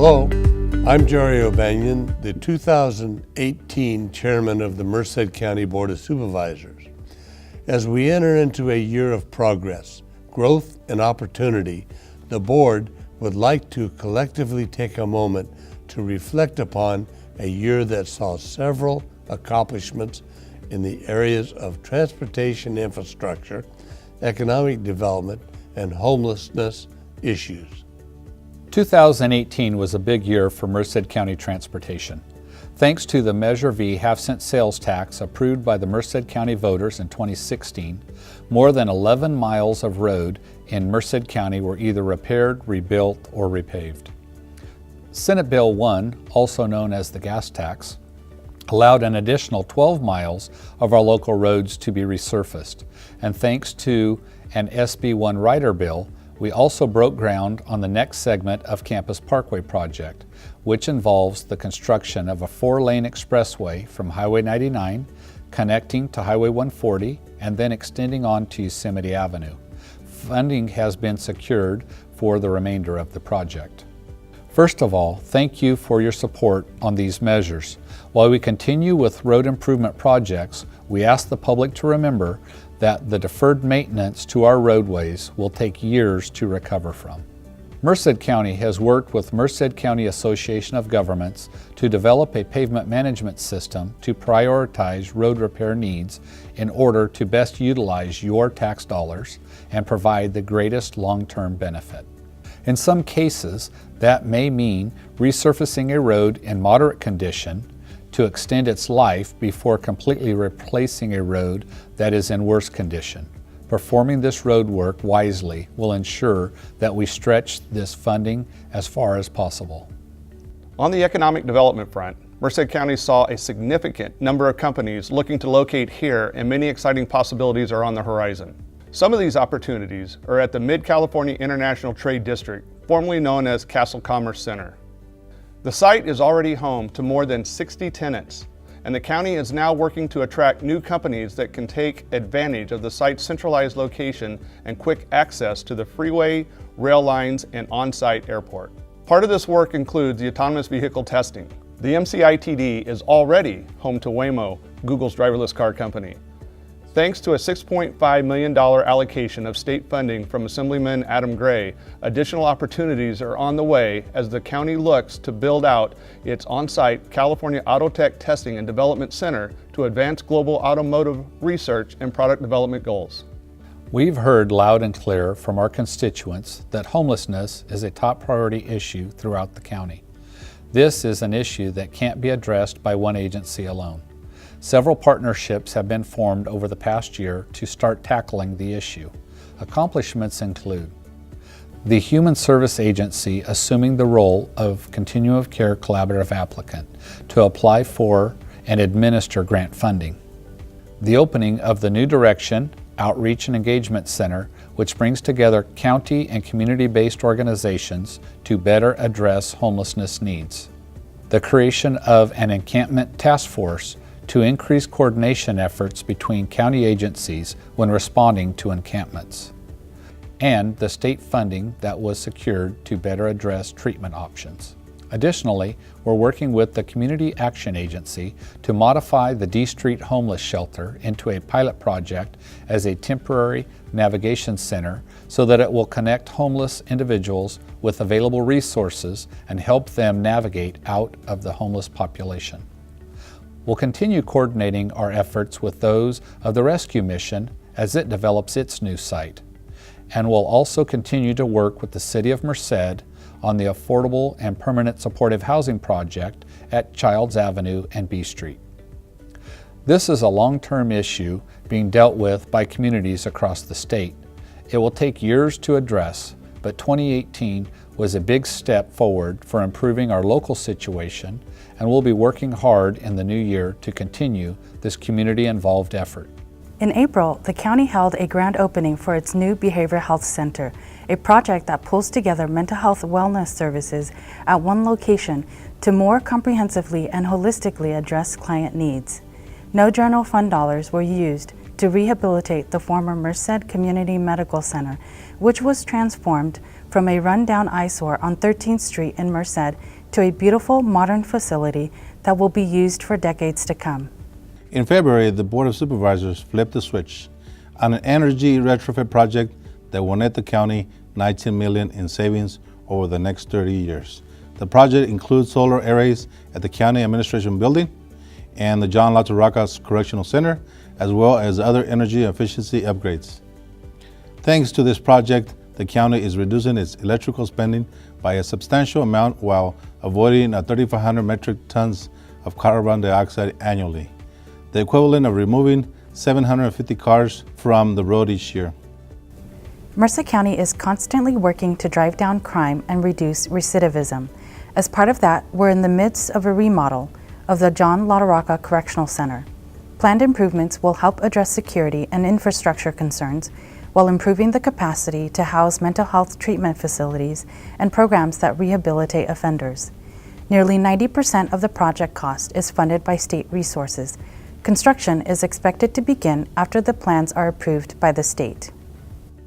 Hello, I'm Jerry O'Banion, the 2018 Chairman of the Merced County Board of Supervisors. As we enter into a year of progress, growth, and opportunity, the Board would like to collectively take a moment to reflect upon a year that saw several accomplishments in the areas of transportation infrastructure, economic development, and homelessness issues. 2018 was a big year for Merced County transportation. Thanks to the Measure V half-cent sales tax approved by the Merced County voters in 2016, more than 11 miles of road in Merced County were either repaired, rebuilt, or repaved. Senate Bill 1, also known as the gas tax, allowed an additional 12 miles of our local roads to be resurfaced. And thanks to an SB 1 rider bill, we also broke ground on the next segment of Campus Parkway project, which involves the construction of a 4-lane expressway from Highway 99, connecting to Highway 140, and then extending on to Yosemite Avenue. Funding has been secured for the remainder of the project. First of all, thank you for your support on these measures. While we continue with road improvement projects, we ask the public to remember that the deferred maintenance to our roadways will take years to recover from. Merced County has worked with Merced County Association of Governments to develop a pavement management system to prioritize road repair needs in order to best utilize your tax dollars and provide the greatest long-term benefit. In some cases, that may mean resurfacing a road in moderate condition to extend its life before completely replacing a road that is in worse condition. Performing this road work wisely will ensure that we stretch this funding as far as possible. On the economic development front, Merced County saw a significant number of companies looking to locate here, and many exciting possibilities are on the horizon. Some of these opportunities are at the Mid-California International Trade District, formerly known as Castle Commerce Center. The site is already home to more than 60 tenants, and the county is now working to attract new companies that can take advantage of the site's centralized location and quick access to the freeway, rail lines, and on-site airport. Part of this work includes the autonomous vehicle testing. The MCITD is already home to Waymo, Google's driverless car company. Thanks to a $6.5 million allocation of state funding from Assemblyman Adam Gray, additional opportunities are on the way as the county looks to build out its on-site California Autotech Testing and Development Center to advance global automotive research and product development goals. We've heard loud and clear from our constituents that homelessness is a top priority issue throughout the county. This is an issue that can't be addressed by one agency alone. Several partnerships have been formed over the past year to start tackling the issue. Accomplishments include the Human Service Agency assuming the role of Continuum of Care Collaborative Applicant to apply for and administer grant funding. The opening of the New Direction Outreach and Engagement Center, which brings together county and community-based organizations to better address homelessness needs. The creation of an encampment task force to increase coordination efforts between county agencies when responding to encampments, and the state funding that was secured to better address treatment options. Additionally, we're working with the Community Action Agency to modify the D Street Homeless Shelter into a pilot project as a temporary navigation center so that it will connect homeless individuals with available resources and help them navigate out of the homeless population. We'll continue coordinating our efforts with those of the rescue mission as it develops its new site. And we'll also continue to work with the City of Merced on the affordable and permanent supportive housing project at Childs Avenue and B Street. This is a long-term issue being dealt with by communities across the state. It will take years to address, but 2018 was a big step forward for improving our local situation, and we'll be working hard in the new year to continue this community-involved effort. In April, the county held a grand opening for its new Behavioral Health Center, a project that pulls together mental health wellness services at one location to more comprehensively and holistically address client needs. No general fund dollars were used to rehabilitate the former Merced Community Medical Center, which was transformed from a rundown eyesore on 13th Street in Merced to a beautiful modern facility that will be used for decades to come. In February, the Board of Supervisors flipped the switch on an energy retrofit project that will net the county $19 million in savings over the next 30 years. The project includes solar arrays at the County Administration Building and the John LaTorraca's Correctional Center, as well as other energy efficiency upgrades. Thanks to this project, the county is reducing its electrical spending by a substantial amount while avoiding 3,500 metric tons of carbon dioxide annually, the equivalent of removing 750 cars from the road each year. Merced County is constantly working to drive down crime and reduce recidivism. As part of that, we're in the midst of a remodel of the John LaTorraca Correctional Center. Planned improvements will help address security and infrastructure concerns while improving the capacity to house mental health treatment facilities and programs that rehabilitate offenders. Nearly 90% of the project cost is funded by state resources. Construction is expected to begin after the plans are approved by the state.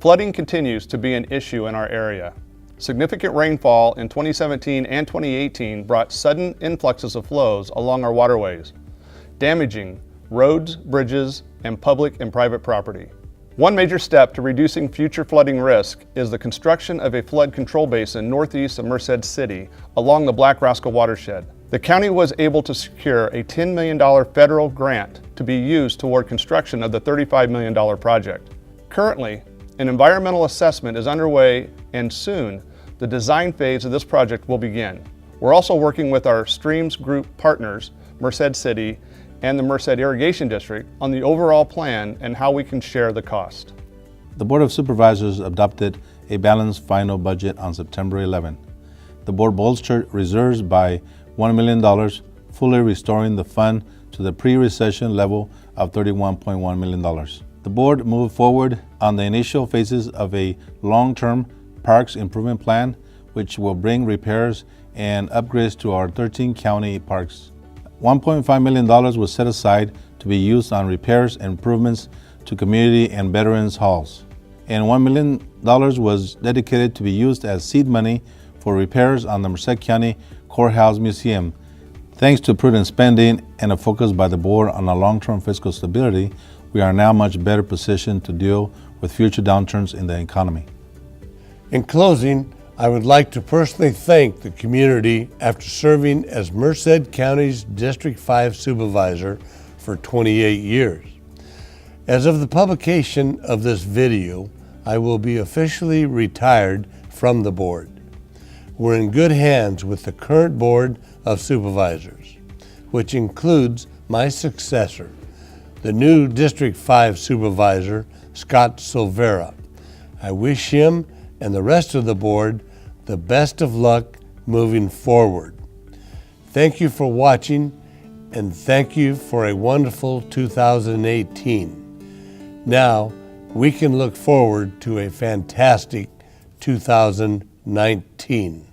Flooding continues to be an issue in our area. Significant rainfall in 2017 and 2018 brought sudden influxes of flows along our waterways, damaging roads, bridges, and public and private property. One major step to reducing future flooding risk is the construction of a flood control basin northeast of Merced City along the Black Rascal watershed. The county was able to secure a $10 million federal grant to be used toward construction of the $35 million project. Currently, an environmental assessment is underway, and soon the design phase of this project will begin. We're also working with our Streams Group partners, Merced City and the Merced Irrigation District, on the overall plan and how we can share the cost. The Board of Supervisors adopted a balanced final budget on September 11. The board bolstered reserves by $1 million, fully restoring the fund to the pre-recession level of $31.1 million. The board moved forward on the initial phases of a long-term parks improvement plan, which will bring repairs and upgrades to our 13 county parks. $1.5 million was set aside to be used on repairs and improvements to community and veterans halls. And $1 million was dedicated to be used as seed money for repairs on the Merced County Courthouse Museum. Thanks to prudent spending and a focus by the board on a long-term fiscal stability, we are now much better positioned to deal with future downturns in the economy. In closing, I would like to personally thank the community after serving as Merced County's District 5 Supervisor for 28 years. As of the publication of this video, I will be officially retired from the board. We're in good hands with the current Board of Supervisors, which includes my successor, the new District 5 Supervisor, Scott Silvera. I wish him and the rest of the board the best of luck moving forward. Thank you for watching, and thank you for a wonderful 2018. Now, we can look forward to a fantastic 2019.